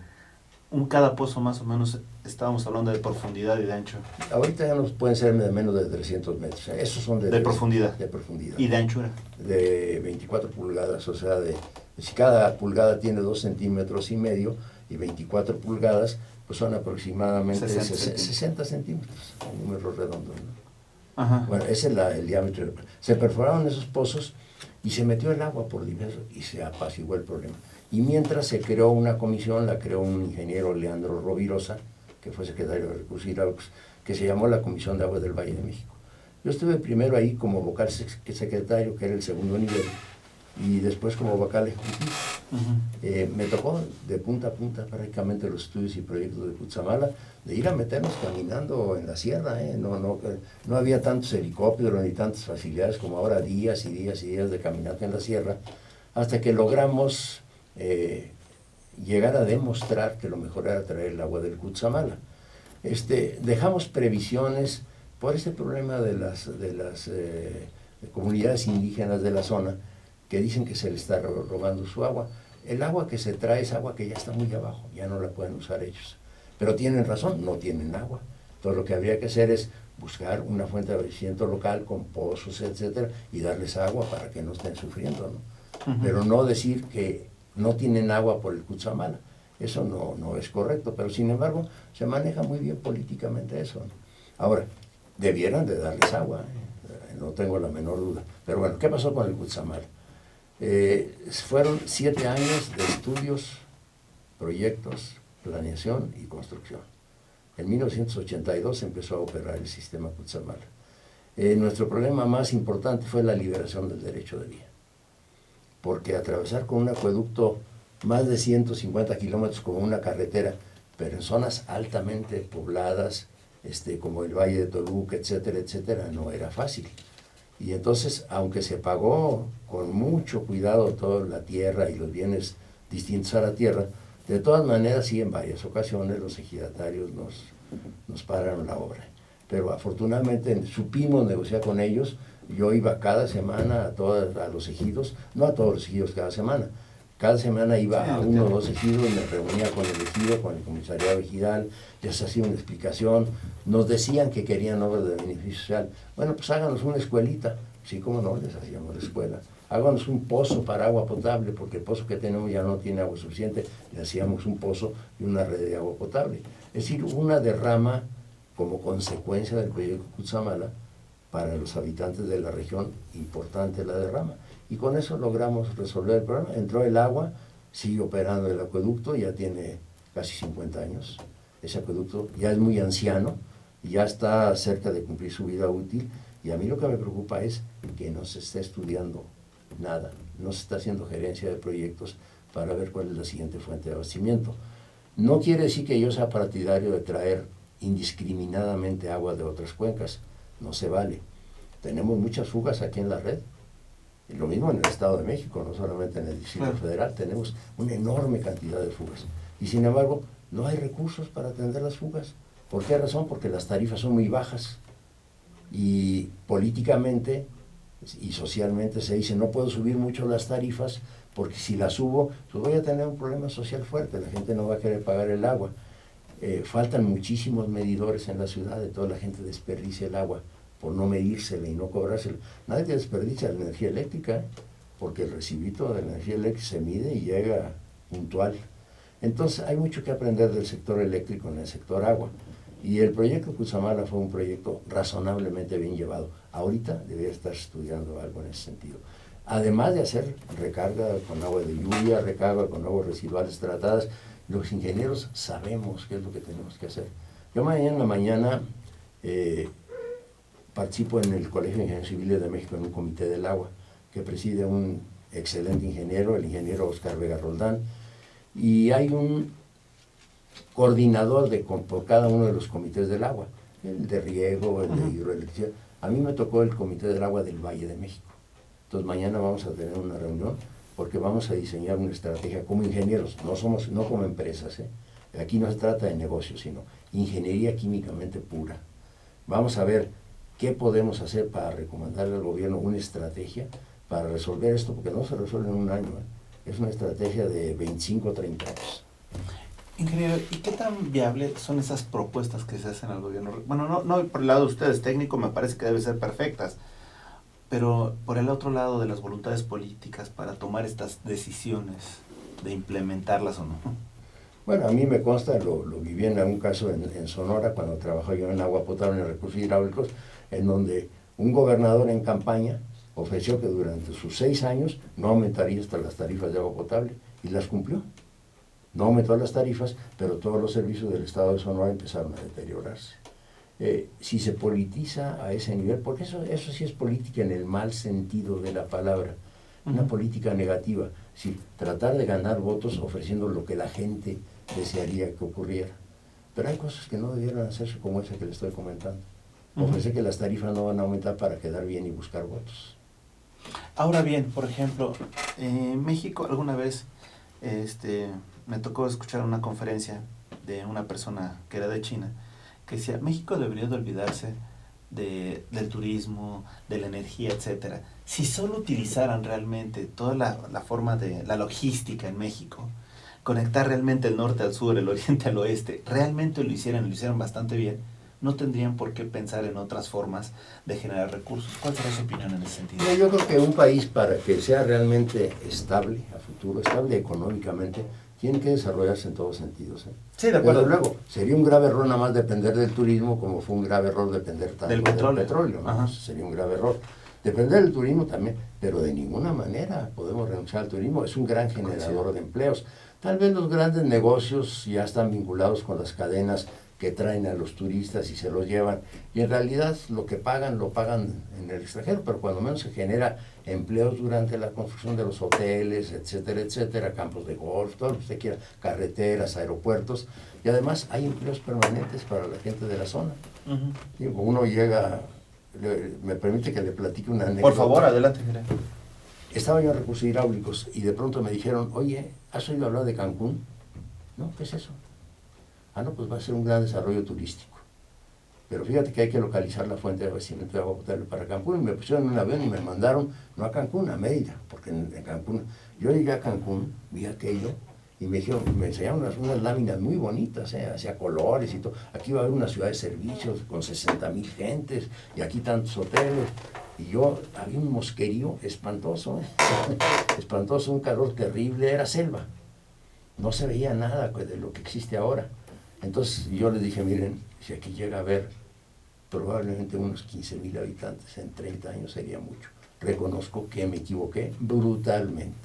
cada pozo más o menos estábamos hablando de profundidad y de ancho. Ahorita ya no pueden ser de menos de 300 metros. Esos son de profundidad. De profundidad. ¿Y de anchura? De 24 pulgadas, o sea, si cada pulgada tiene 2,5 centímetros y 24 pulgadas, pues son aproximadamente 60 centímetros, un número redondo, ¿no? Ajá. Bueno, ese es el diámetro. Se perforaron esos pozos y se metió el agua por diversos y se apaciguó el problema. Y mientras se creó una comisión, la creó un ingeniero, Leandro Rovirosa, que fue secretario de Recursos Hidráulicos, que se llamó la Comisión de Aguas del Valle de México. Yo estuve primero ahí como vocal secretario, que era el segundo nivel, y después como vocal ejecutivo. Me tocó de punta a punta prácticamente los estudios y proyectos de Cutzamala, de ir a meternos caminando en la sierra. No había tantos helicópteros ni tantas facilidades como ahora, días y días y días de caminata en la sierra, hasta que logramos llegar a demostrar que lo mejor era traer el agua del Cutzamala. Dejamos previsiones por ese problema de las comunidades indígenas de la zona, que dicen que se le está robando su agua. El agua que se trae es agua que ya está muy abajo, ya no la pueden usar ellos. Pero tienen razón, no tienen agua. Entonces lo que habría que hacer es buscar una fuente de abastecimiento local con pozos, etcétera, y darles agua para que no estén sufriendo, ¿no? Pero no decir que no tienen agua por el Cutzamala. Eso no es correcto, pero sin embargo se maneja muy bien políticamente eso, ¿no? Ahora, debieran de darles agua, no tengo la menor duda. Pero bueno, ¿qué pasó con el Cutzamala? Fueron 7 años de estudios, proyectos, planeación y construcción. En 1982 empezó a operar el sistema Cutzamala. Nuestro problema más importante fue la liberación del derecho de vía, porque atravesar con un acueducto más de 150 kilómetros como una carretera, pero en zonas altamente pobladas, como el Valle de Toluca, etcétera, etcétera, no era fácil. Y entonces, aunque se pagó con mucho cuidado toda la tierra y los bienes distintos a la tierra, de todas maneras, sí, en varias ocasiones los ejidatarios nos pararon la obra. Pero afortunadamente supimos negociar con ellos. Yo iba cada semana a los ejidos, no a todos los ejidos cada semana. Cada semana iba a 1 o 2 ejidos, me reunía con el ejido, con el comisariado ejidal, les hacía una explicación, nos decían que querían obras de beneficio social. Bueno, pues háganos una escuelita. Sí, cómo no, les hacíamos la escuela. Háganos un pozo para agua potable, porque el pozo que tenemos ya no tiene agua suficiente, le hacíamos un pozo y una red de agua potable. Es decir, una derrama como consecuencia del proyecto Cutzamala para los habitantes de la región, importante la derrama. Y con eso logramos resolver el problema. Entró el agua, sigue operando el acueducto, ya tiene casi 50 años. Ese acueducto ya es muy anciano, ya está cerca de cumplir su vida útil, y a mí lo que me preocupa es que no se está estudiando nada, no se está haciendo gerencia de proyectos para ver cuál es la siguiente fuente de abastecimiento. No quiere decir que yo sea partidario de traer indiscriminadamente agua de otras cuencas, no se vale. Tenemos muchas fugas aquí en la red, y lo mismo en el Estado de México, no solamente en el Distrito Federal, tenemos una enorme cantidad de fugas. Y sin embargo, no hay recursos para atender las fugas. ¿Por qué razón? Porque las tarifas son muy bajas. Y políticamente y socialmente se dice, no puedo subir mucho las tarifas, porque si las subo, pues voy a tener un problema social fuerte, la gente no va a querer pagar el agua. Faltan muchísimos medidores en la ciudad, de toda la gente desperdicia el agua por no medírsela y no cobrársela. Nadie desperdicia la energía eléctrica, porque el recibito de la energía eléctrica se mide y llega puntual. Entonces hay mucho que aprender del sector eléctrico en el sector agua. Y el proyecto Cutzamala fue un proyecto razonablemente bien llevado. Ahorita debería estar estudiando algo en ese sentido. Además de hacer recarga con agua de lluvia, recarga con aguas residuales tratadas, los ingenieros sabemos qué es lo que tenemos que hacer. Yo mañana participo en el Colegio de Ingenieros Civiles de México en un comité del agua que preside un excelente ingeniero, el ingeniero Oscar Vega Roldán, y hay un coordinador por cada uno de los comités del agua, el de riego, el de hidroelectricidad. A mí me tocó el comité del agua del Valle de México. Entonces mañana vamos a tener una reunión porque vamos a diseñar una estrategia como ingenieros, no como empresas. Aquí no se trata de negocios, sino ingeniería químicamente pura. Vamos a ver qué podemos hacer para recomendarle al gobierno una estrategia para resolver esto, porque no se resuelve en un año. Es una estrategia de 25 o 30 años. Ingeniero, ¿y qué tan viable son esas propuestas que se hacen al gobierno? Bueno, no por el lado de ustedes, técnico, me parece que deben ser perfectas, pero por el otro lado de las voluntades políticas para tomar estas decisiones, de implementarlas o no. Bueno, a mí me consta, lo viví en algún caso en Sonora, cuando trabajaba yo en agua potable, en recursos hidráulicos, en donde un gobernador en campaña ofreció que durante sus 6 años no aumentaría hasta las tarifas de agua potable, y las cumplió. No aumentó las tarifas, pero todos los servicios del Estado de Sonora empezaron a deteriorarse. Si se politiza a ese nivel, porque eso sí es política en el mal sentido de la palabra, una política negativa, sí, tratar de ganar votos ofreciendo lo que la gente desearía que ocurriera. Pero hay cosas que no debieran hacerse, como esa que le estoy comentando. Ofrecer que las tarifas no van a aumentar para quedar bien y buscar votos. Ahora bien, por ejemplo, en México alguna vez me tocó escuchar una conferencia de una persona que era de China, que decía, México debería de olvidarse del turismo, de la energía, etcétera. Si solo utilizaran realmente toda la forma de la logística en México, conectar realmente el norte al sur, el oriente al oeste, realmente lo hicieran bastante bien, no tendrían por qué pensar en otras formas de generar recursos. ¿Cuál será su opinión en ese sentido? Yo creo que un país, para que sea realmente estable a futuro, estable económicamente, tiene que desarrollarse en todos sentidos. Sí, de acuerdo. Desde luego, sería un grave error nada más depender del turismo, como fue un grave error depender tanto del petróleo, ¿no? Sería un grave error. Depender del turismo también, pero de ninguna manera podemos renunciar al turismo. Es un gran generador de empleos. Tal vez los grandes negocios ya están vinculados con las cadenas que traen a los turistas y se los llevan, y en realidad lo que pagan, lo pagan en el extranjero, pero cuando menos se genera empleos durante la construcción de los hoteles, etcétera, etcétera, campos de golf, todo lo que usted quiera, carreteras, aeropuertos, y además hay empleos permanentes para la gente de la zona. Digo, uno llega, me permite que le platique una anécdota. Por favor, adelante. Estaba yo en recursos hidráulicos y de pronto me dijeron, oye, ¿has oído hablar de Cancún? No, ¿qué es eso? Ah, no, pues va a ser un gran desarrollo turístico. Pero fíjate que hay que localizar la fuente de abastecimiento de agua potable para Cancún. Y me pusieron en un avión y me mandaron, no a Cancún, a Mérida, porque en Cancún, yo llegué a Cancún, vi aquello, y me dijeron, me enseñaron unas láminas muy bonitas, hacia colores y todo. Aquí va a haber una ciudad de servicios con 60,000 gentes, y aquí tantos hoteles. Y yo, había un mosquerío espantoso, espantoso, un calor terrible, era selva. No se veía nada de lo que existe ahora. Entonces yo les dije, miren, si aquí llega a haber probablemente unos 15,000 habitantes en 30 años sería mucho. Reconozco que me equivoqué brutalmente.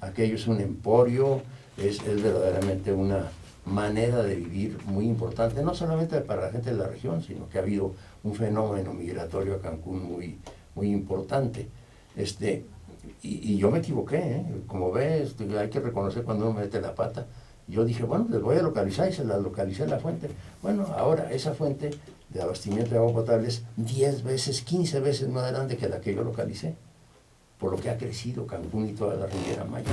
Aquello es un emporio, es verdaderamente una manera de vivir muy importante, no solamente para la gente de la región, sino que ha habido un fenómeno migratorio a Cancún muy importante. Y yo me equivoqué, como ves, hay que reconocer cuando uno mete la pata. Yo dije, bueno, les voy a localizar, y se la localicé la fuente. Bueno, ahora esa fuente de abastecimiento de agua potable es 10 veces, 15 veces más grande que la que yo localicé, por lo que ha crecido Cancún y toda la Riviera Maya.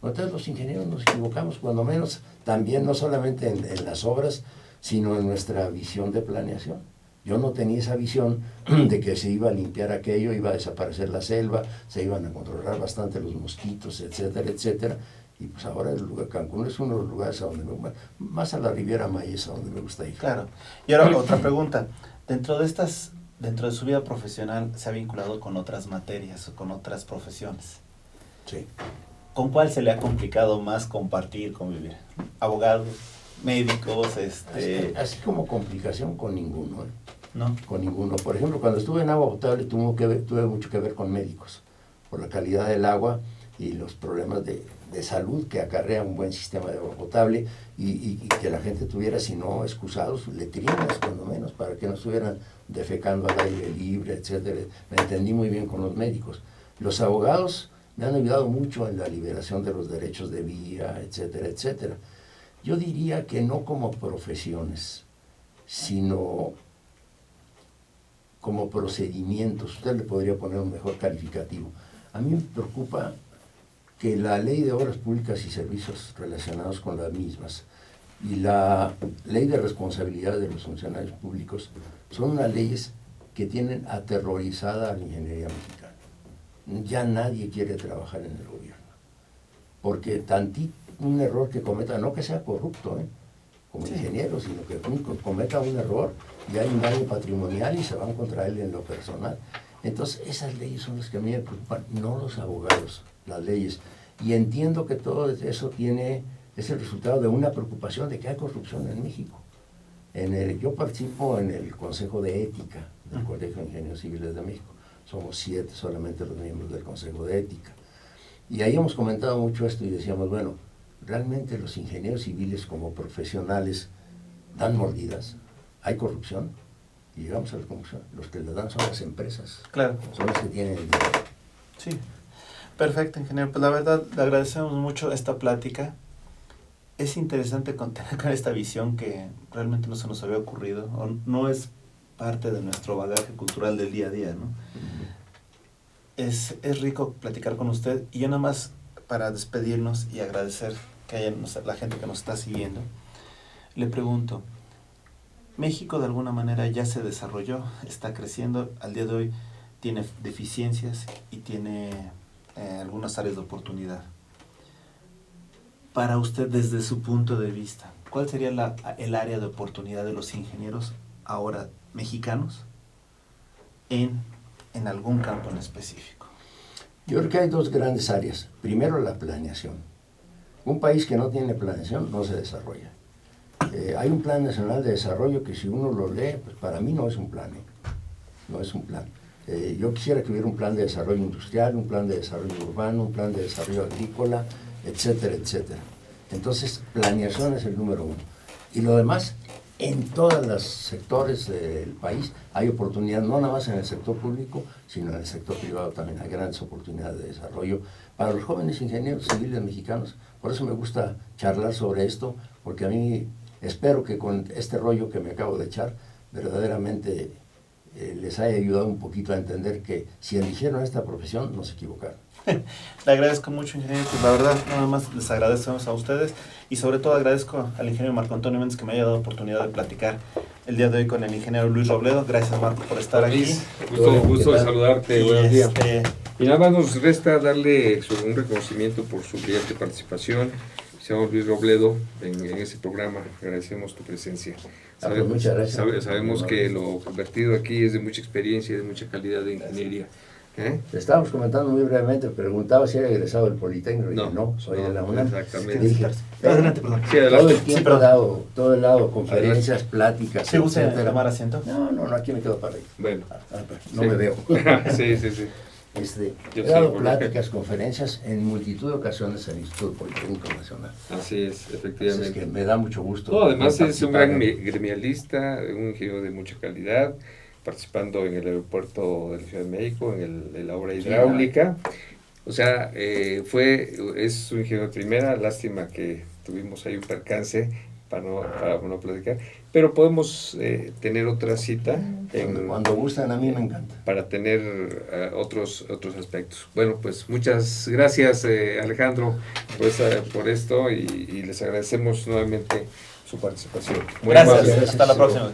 Entonces los ingenieros nos equivocamos, cuando menos, también no solamente en las obras, sino en nuestra visión de planeación. Yo no tenía esa visión de que se iba a limpiar aquello, iba a desaparecer la selva, se iban a controlar bastante los mosquitos, etcétera, etcétera. Y pues ahora el lugar, Cancún es uno de los lugares a donde más a la Riviera Maya es a donde me gusta ir. Claro. Y ahora otra pregunta. Dentro de su vida profesional, ¿se ha vinculado con otras materias o con otras profesiones? Sí. ¿Con cuál se le ha complicado más compartir, convivir? ¿Abogados, médicos? Así como complicación, con ninguno. ¿No? Con ninguno. Por ejemplo, cuando estuve en agua potable tuve mucho que ver con médicos, por la calidad del agua y los problemas de salud que acarrea un buen sistema de agua potable, y que la gente tuviera, si no excusados, letrinas cuando menos, para que no estuvieran defecando al aire libre, etcétera. Me entendí muy bien con los médicos. Los abogados me han ayudado mucho en la liberación de los derechos de vía, etcétera, etcétera. Yo diría que no como profesiones, sino como procedimientos. Usted le podría poner un mejor calificativo. A mí me preocupa que la Ley de Obras Públicas y Servicios relacionados con las mismas y la Ley de Responsabilidad de los Funcionarios Públicos son unas leyes que tienen aterrorizada a la ingeniería mexicana. Ya nadie quiere trabajar en el gobierno, porque un error que cometa, no que sea corrupto, como ingeniero, sino que cometa un error y hay un daño patrimonial y se van contra él en lo personal. Entonces, esas leyes son las que a mí me preocupan, no los abogados, las leyes. Y entiendo que todo eso es el resultado de una preocupación de que hay corrupción en México. Yo participo en el Consejo de Ética del Colegio de Ingenieros Civiles de México. Somos 7 solamente los miembros del Consejo de Ética. Y ahí hemos comentado mucho esto y decíamos, bueno, realmente los ingenieros civiles como profesionales dan mordidas, hay corrupción, y llegamos a la conclusión, los que le dan son las empresas, Claro. son los que tienen el dinero. Sí, perfecto, ingeniero. Pues la verdad, le agradecemos mucho esta plática. Es interesante contar con esta visión que realmente no se nos había ocurrido, o no es parte de nuestro bagaje cultural del día a día, ¿no? Es rico platicar con usted, y yo nada más para despedirnos y agradecer que haya la gente que nos está siguiendo, le pregunto, México de alguna manera ya se desarrolló, está creciendo, al día de hoy tiene deficiencias y tiene algunas áreas de oportunidad. Para usted, desde su punto de vista, ¿cuál sería el área de oportunidad de los ingenieros ahora mexicanos en algún campo en específico? Yo creo que hay 2 grandes áreas. Primero, la planeación. Un país que no tiene planeación no se desarrolla. Hay un Plan Nacional de Desarrollo que si uno lo lee, pues para mí no es un plan, no es un plan. Yo quisiera que hubiera un plan de desarrollo industrial, un plan de desarrollo urbano, un plan de desarrollo agrícola, etcétera, etcétera. Entonces, planeación es el número 1. Y lo demás, en todos los sectores del país hay oportunidad, no nada más en el sector público, sino en el sector privado también hay grandes oportunidades de desarrollo para los jóvenes ingenieros civiles mexicanos. Por eso me gusta charlar sobre esto, porque a mí espero que con este rollo que me acabo de echar, verdaderamente les haya ayudado un poquito a entender que si eligieron esta profesión, no se equivocaron. Le agradezco mucho, ingeniero. Pues la verdad, nada más les agradecemos a ustedes, y sobre todo agradezco al ingeniero Marco Antonio Méndez que me haya dado oportunidad de platicar el día de hoy con el ingeniero Luis Robledo. Gracias, Marco, por estar aquí. Gusto de saludarte, buenos días. Y Y nada más nos resta darle un reconocimiento por su brillante participación. Señor Luis Robledo, en ese programa, agradecemos tu presencia. Muchas gracias. Sabemos que lo convertido aquí es de mucha experiencia y de mucha calidad de ingeniería. Estábamos comentando muy brevemente, preguntaba si era egresado del Politécnico, y no, soy de la UNAM. Exactamente. Dije, adelante, perdón. Sí, adelante. todo el tiempo todo el lado, conferencias, pláticas, ¿Se gusta etcétera. tomar asiento? No, aquí me quedo para ahí. Bueno. No Sí. me veo. Sí. He dado pláticas, conferencias en multitud de ocasiones en el Instituto Politécnico Nacional. Así es, efectivamente. Es que me da mucho gusto. No, además es un gran participar. gremialista, un ingeniero de mucha calidad, participando en el aeropuerto de la Ciudad de México, en la obra hidráulica. O sea, es un ingeniero de primera, lástima que tuvimos ahí un percance para no platicar, pero podemos tener otra cita Cuando gustan, a mí me encanta. para tener otros aspectos. Bueno, pues muchas gracias, Alejandro, por esto, y les agradecemos nuevamente su participación. Muy Gracias. amable. Hasta la próxima.